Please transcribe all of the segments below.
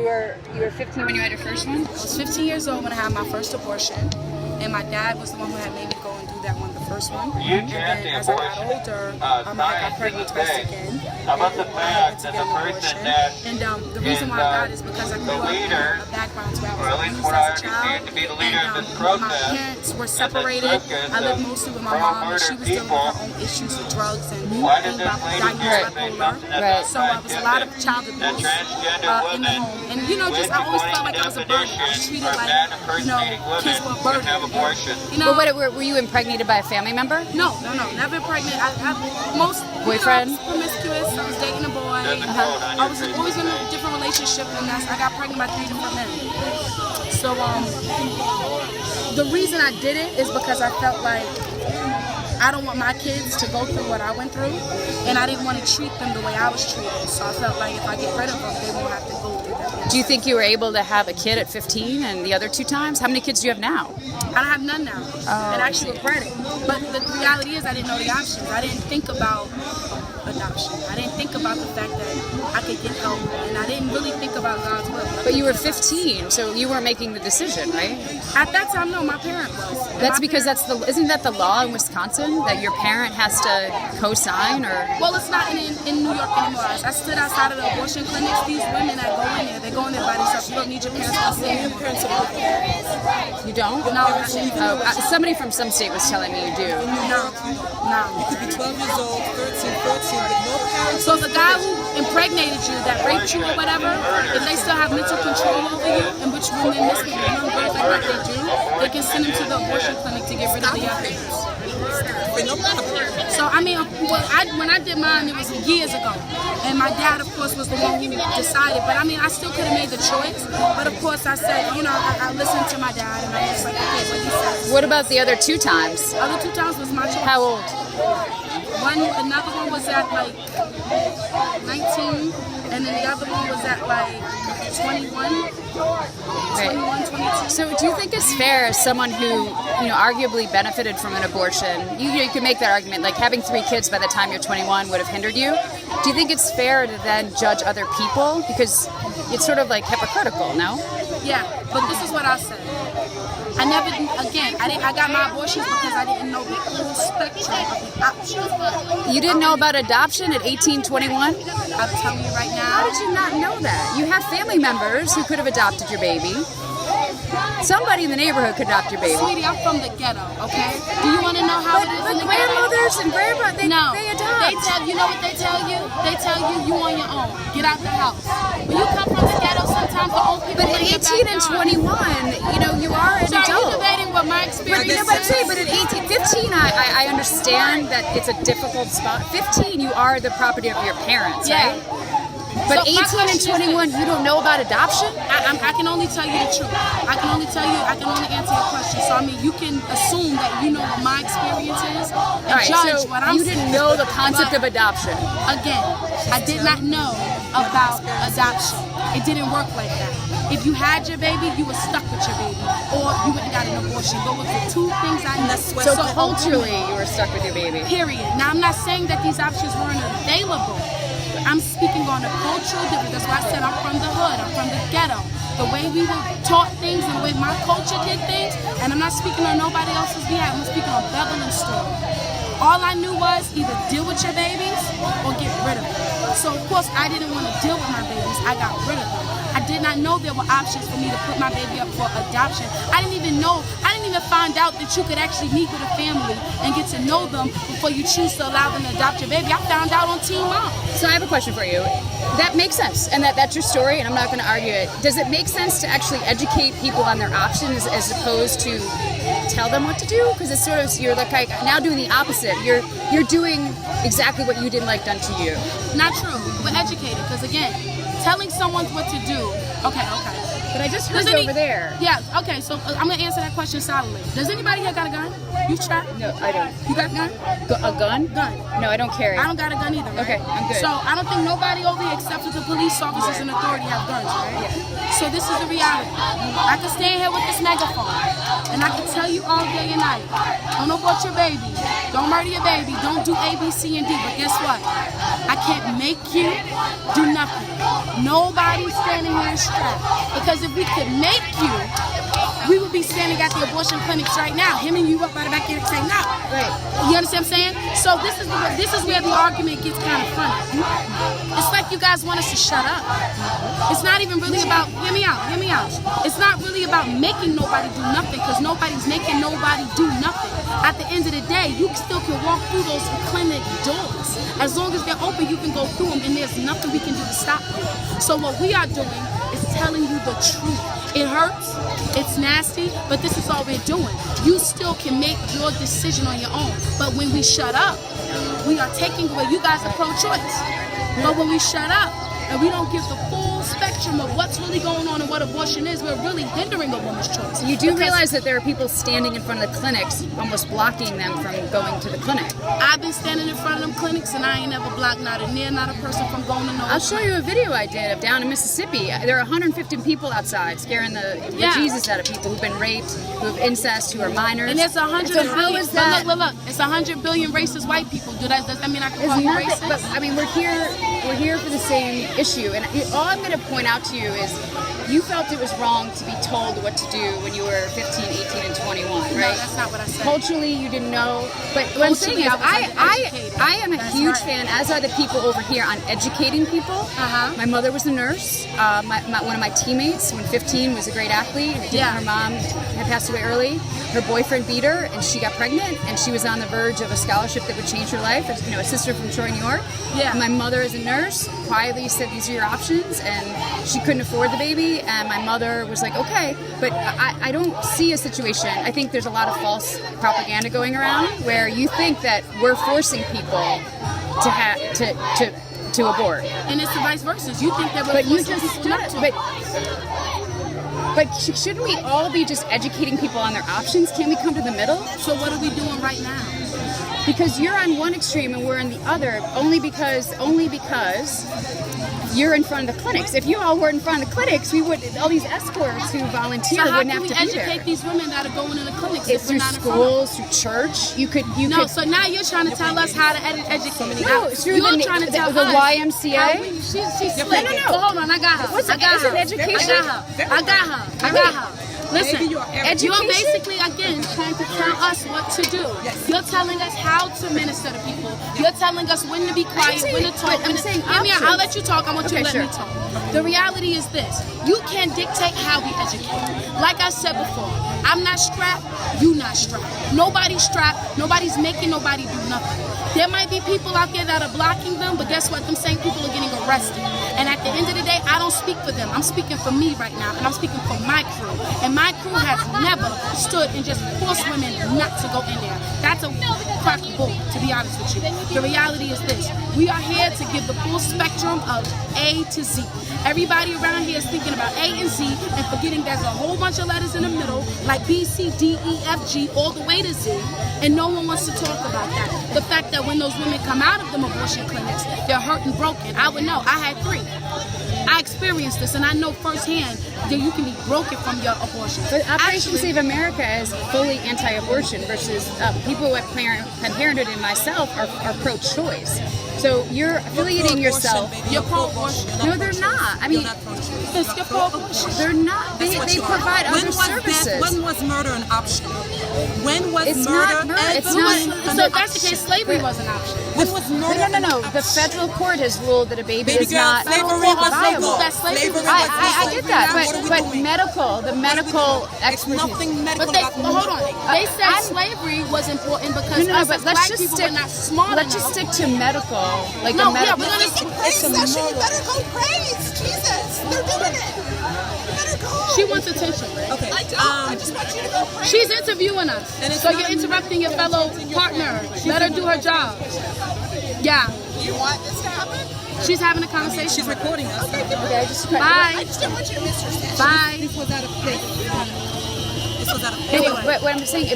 were 15 when you had your first one? I was 15 years old when I had my first abortion, and my dad was the one who had made me go and do that one, the first one. And then as I got older, I got pregnant twice again. About the fact that the person that and the reason why I got is because I grew up in a background where I was abused as a child, and my parents were separated. I lived mostly with my mom, and she was dealing with her own issues with drugs and being diagnosed bipolar. Right. So it was a lot of child abuse in the home. And just I always felt like I was a burden. I was treated like, kids were a burden. But were you impregnated by a family member? No, never pregnant. Most boyfriend? Promiscuous. I was dating a boy. I was always in a different relationship, and I got pregnant by 3 different men. So the reason I did it is because I felt like I don't want my kids to go through what I went through, and I didn't want to treat them the way I was treated. So I felt like if I get rid of them, they won't have to go through that. Do you think you were able to have a kid at 15 and the other 2 times? How many kids do you have now? I don't have none now, and I actually regret it. But the reality is I didn't know the options. I didn't think about adoption. I didn't think about the fact that I could get help, and I didn't really think about God's will. But you were 15, so you weren't making the decision, right? At that time, no, my parent was. That's because isn't that the law in Wisconsin, that your parent has to co-sign, or? Well, it's not in New York anymore. I stood outside of the abortion clinics. These women that go in there, they go in there by themselves. You don't need your parents to see you. You don't? No. Somebody from some state was telling me you do. No. You could be 12 years old, 13, 14, with no parents. So the guy who impregnated you, that raped you or whatever, if they still have mental control over you, and which when they misbehave like that they do, they can send them to the abortion clinic to get rid of the evidence. So when I did mine, it was years ago, and my dad, of course, was the one who decided. But I still could have made the choice. But of course, I said, I listened to my dad, and I was like, okay, what he says. What about the other 2 times? The other 2 times was my choice. How old? Another one was at like 19, and then the other one was at like 21. Right. 22. So do you think it's fair as someone who, arguably benefited from an abortion, you could make that argument, like having 3 kids by the time you're 21 would have hindered you. Do you think it's fair to then judge other people? Because it's sort of like hypocritical, no? Yeah, but this is what I said. I got my abortions because I didn't know the full spectrum of the options. You didn't know about adoption at 18, 21? I'm telling you right now. How did you not know that? You have family members who could have adopted your baby. Somebody in the neighborhood could adopt your baby. Sweetie, I'm from the ghetto, okay? Do you want to know how it is in the grandmothers and grandpas, they adopt. You know what they tell you? They tell you on your own. Get out the house. When you come from the ghetto, sometimes the old people. But at 18 and 21, you are an adult. You're debating what my experience is. But at 18, 15, I understand that it's a difficult spot. 15, you are the property of your parents, right? But so 18 and 21, you don't know about adoption? I can only tell you the truth. I can only answer your question. So, you can assume that you know what my experience is and judge what I'm saying. You didn't know the concept of adoption. Again, I did not know about adoption. It didn't work like that. If you had your baby, you were stuck with your baby, or you wouldn't got an abortion. Those were the 2 things I knew. So culturally, you were stuck with your baby. Period. Now, I'm not saying that these options weren't available. I'm speaking on a cultural difference. That's why I said I'm from the hood. I'm from the ghetto. The way we were taught things and the way my culture did things, and I'm not speaking on nobody else's behalf. I'm speaking on Beverly's story. All I knew was either deal with your babies or get rid of them. So, of course, I didn't want to deal with my babies. I got rid of them. I did not know there were options for me to put my baby up for adoption. I didn't even find out that you could actually meet with a family and get to know them before you choose to allow them to adopt your baby. I found out on Teen Mom. So I have a question for you. That makes sense, and that's your story, and I'm not going to argue it. Does it make sense to actually educate people on their options as opposed to tell them what to do? Because it's sort of, you're like now doing the opposite. You're doing exactly what you didn't like done to you. Not true. We're educated, because again, telling someone what to do. Okay. But I just heard you over there. Yeah, okay, so I'm going to answer that question solidly. Does anybody here got a gun? You strapped? No, I don't. You got a gun? A gun? Gun. No, I don't carry. I don't got a gun either, right? Okay, I'm good. So I don't think nobody over here except for the police officers and authority have guns, right? Yeah. So So this is the reality. I can stand here with this megaphone and I can tell you all day and night, don't abort your baby, don't murder your baby, don't do A, B, C, and D. But guess what? I can't make you do nothing. Nobody's standing here strapped. Because if we could make you, we would be standing at the abortion clinics right now, hemming you up by the back end and saying no. Right. You understand what I'm saying? So this is where the argument gets kind of funny. It's like you guys want us to shut up. It's not even really about, hear me out. It's not really about making nobody do nothing, because nobody's making nobody do nothing. At the end of the day, you still can walk through those clinic doors. As long as they're open, you can go through them, and there's nothing we can do to stop you. So what we are doing is telling you the truth. It hurts, it's nasty, but this is all we're doing. You still can make your decision on your own. But when we shut up, we are taking away, you guys are pro-choice. But when we shut up and we don't give the full spectrum of what's really going on and what abortion is, we're really hindering a woman's choice. You do realize that there are people standing in front of the clinics, almost blocking them from going to the clinic. I've been standing in front of them clinics and I ain't never blocked not a person from going to no. I'll show you a video I did of down in Mississippi. There are 150 people outside scaring the Jesus out of people who've been raped, who have incest, who are minors. And it's 100 So how billion. is that? But look, it's 100 billion racist white people. Does that mean I can call It's you nothing, racist? but I mean, we're here for the same issue, and all I'm going to point out to you is you felt it was wrong to be told what to do when you were 15, 18, and 21, right? No, that's not what I said. Culturally, you didn't know, but what I'm saying is, I am a huge fan, as are the people over here, on educating people. My mother was a nurse. One of my teammates, when 15, was a great athlete. Her mom had passed away early. Her boyfriend beat her, and she got pregnant, and she was on the verge of a scholarship that would change her life. You know, a sister from Troy, New York. Yeah. My mother is a nurse. Quietly said, these are your options, and she couldn't afford the baby, and my mother was like, okay. But I don't see a situation. I think there's a lot of false propaganda going around where you think that we're forcing people to abort. And it's the vice versa. You think that we're But you forcing just people not to. but shouldn't we all be just educating people on their options? Can't we come to the middle? So what are we doing right now? Because you're on one extreme and we're on the other, only because you're in front of the clinics. If you all were in front of the clinics, we would, all these escorts who volunteer So how wouldn't can have we to be educate there. these women that are going in the clinics It's if through we're not in front of them? schools, through church. You could. So now you're trying to tell us how to educate. No, it's through you're the trying to tell the us YMCA. how she's slick. No. But hold on, I got her. What's I got is her. it education? I got her. Listen, Maybe you're you're basically, again, trying to tell us what to do. You're telling us how to minister to people. You're telling us when to be quiet, when to talk. I'm saying Hear me out. I'll let you talk. I want you to let Okay, me talk. The reality is this. You can't dictate how we educate. Like I said before, I'm not strapped, you not strapped. Nobody's strapped. Nobody's making nobody do nothing. There might be people out there that are blocking them, but guess what? Them same people are getting arrested. And at the end of the day, I don't speak for them. I'm speaking for me right now, and I'm speaking for my crew. And my crew has never stood and just forced women not to go in there. That's a crack bull, to be honest with you. The reality is this. We are here to give the full spectrum of A to Z. Everybody around here is thinking about A and Z and forgetting there's a whole bunch of letters in the middle, like B, C, D, E, F, G, all the way to Z, and no one wants to talk about that. The fact that when those women come out of them abortion clinics, they're hurt and broken. I would know. I had 3. I experienced this, and I know firsthand that you can be broken from your abortion. But Operation Save America is fully anti-abortion versus people at Planned Parenthood and myself are pro-choice. So you're affiliating yourself. You're pro-abortion. No, they're not. I mean, You're pro-abortion. they're not. They provide other services. When was murder an option? When was It's murder? not murder. It's ever not. an So if that's the option? case, slavery was an option. When was murder? No. an The option? federal court has ruled that a baby Baby is girl, not slavery was viable. legal. That slavery was I get that, What are we but doing? the medical It's expertise. nothing medical But they, about well, hold on. They said I'm- slavery was important because No, us but as let's black just people stick. were not smart Let's enough. just stick to medical, like No, the medical. yeah, we're gonna- It's a praise session. You better go praise. Jesus, they're doing it. You better go. She wants attention. Okay. I don't. I just want you to go praise. She's interviewing us. And it's So not you're a- interrupting your fellow partner. Let her do her job. Yeah. You want this to happen? She's having a conversation. She's recording us. Okay, I just Bye. I just don't want you to miss your session. Bye. This was out of place. This was was at a But what I'm saying,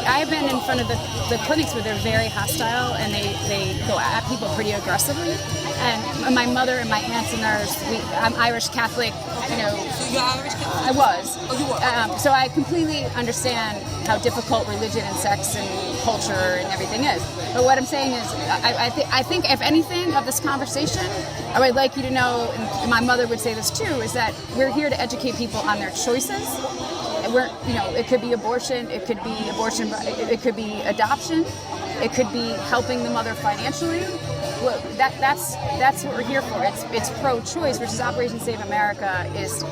I've been in front of the clinics where they're very hostile and they go at people pretty aggressively. And my mother and my aunts and ours, I'm Irish Catholic, you know. So you're Irish Catholic? I was. Oh, you were. So I completely understand how difficult religion and sex and culture and everything is. But what I'm saying is, I think if anything of this conversation, I would like you to know, and my mother would say this too, is that we're here to educate people on their choices. It could be abortion, it could be adoption, it could be helping the mother financially. Well, that's what we're here for. It's pro-choice, versus Operation Save America is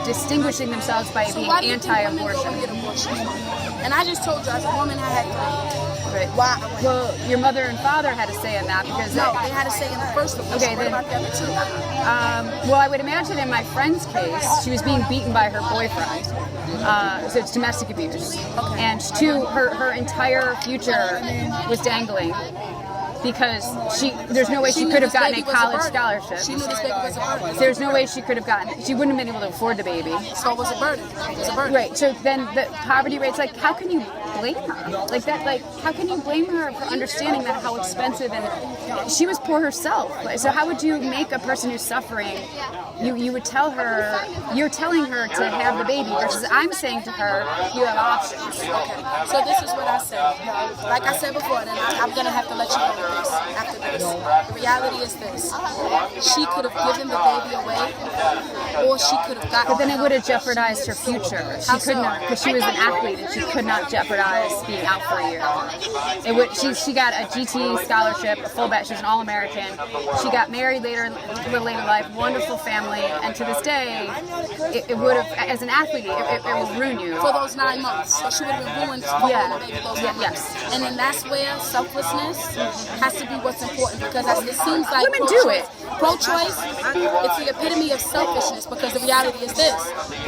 distinguishing themselves by being why do you think women go anti-abortion. and get abortion? And I just told you, as a woman, I had three. Right. Why? Well, your mother and father had a say in that because No, they had to say in the first one. Okay, What then- about the other two? well, I would imagine in my friend's case, she was being beaten by her boyfriend. So it's domestic abuse. And two, her entire future was dangling because there's no way she knew could have this gotten a baby was a college burden. scholarship. She knew this baby was a burden. There's no way she could have she wouldn't have been able to afford the baby. So it was a burden. It was a burden. Right. So then the poverty rates, like, how can you blame her? Like that, like, how can you blame her for understanding that how expensive, and she was poor herself. So how would you make a person who's suffering, you would tell her, you're telling her to have the baby, versus I'm saying to her, you have options. So this is what I said. Like I said before, and I'm gonna have to let you know this after this. The reality is this: she could have given the baby away, or she could have gotten. But then it would have jeopardized her future. She could not, because she was an athlete and she could not jeopardize being out for a year. It would. She got a GT scholarship, a fullback. She was an All-American. She got married a little later in life. Wonderful family, and to this day, it would have, as an athlete, it would ruin you. For those 9 months, so she would have been ruined for Yeah. the baby those 9 Yeah, months. yes. And then that's where selflessness has to be what's important, because as it seems like Women do it. Pro-choice, it's the epitome of selfishness, because the reality is this: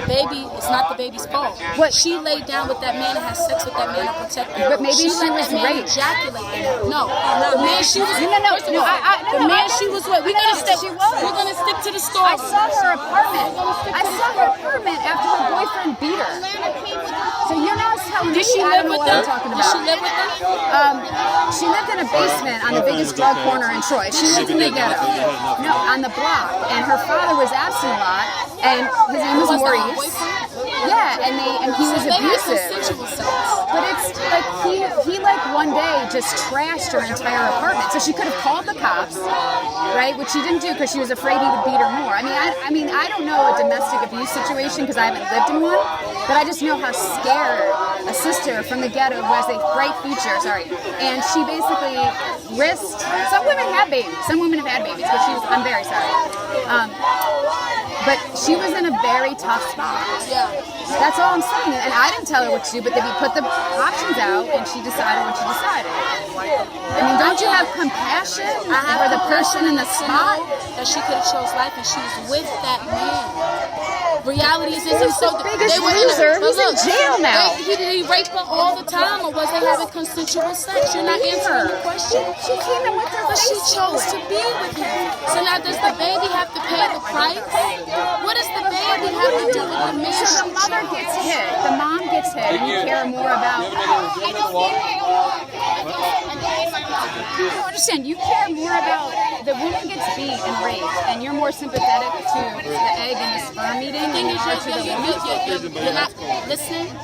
the baby is not the baby's fault. What? She laid down with that man and had sex with that man to protect her. But maybe she let was that man raped. ejaculate in her. No, the man she was. No. First of all, the man she was with. We're gonna stick to the story. I saw her apartment. I saw her apartment after her boyfriend beat her. So you're not telling me. Did she I live don't know with what them? I'm talking Did about. she live with them? She lived in a basement on the biggest drug corner in Troy. She lived in the ghetto. No, on the block. And her father was absent a lot. And his name was Was that her Maurice. boyfriend? Yeah, and he was They had abusive. consensual sex. But it's like he like one day just trashed her entire apartment. So she could have called the cops, right? Which she didn't do because she was afraid he would beat her more. I mean, I don't know a domestic abuse situation because I haven't lived in one, but I just know how scared a sister from the ghetto who has a bright future, and she basically risked. Some women have babies. Some women have had babies, but I'm very sorry. But she was in a very tough spot. Yeah. That's all I'm saying. And I didn't tell her what to do, but then we put the options out and she decided what she decided. I mean, don't you have compassion for the person in the spot? That she could have chose life, and she was with that man. Reality is this Who's is so the biggest they were loser? but He's in jail now. Did he rape her all the time, or was they having consensual sex? You're not answering the question. She came in with her But she face chose to full. be with him. So now does the baby have to pay the price? What does the baby have to do with the man? So the mother gets hit, the mom gets hit, and you care more about. I don't understand. You care more about the woman gets beat and raped, and you're more sympathetic to the egg and the sperm meeting The than thing you is, are to the woman. you're not listening.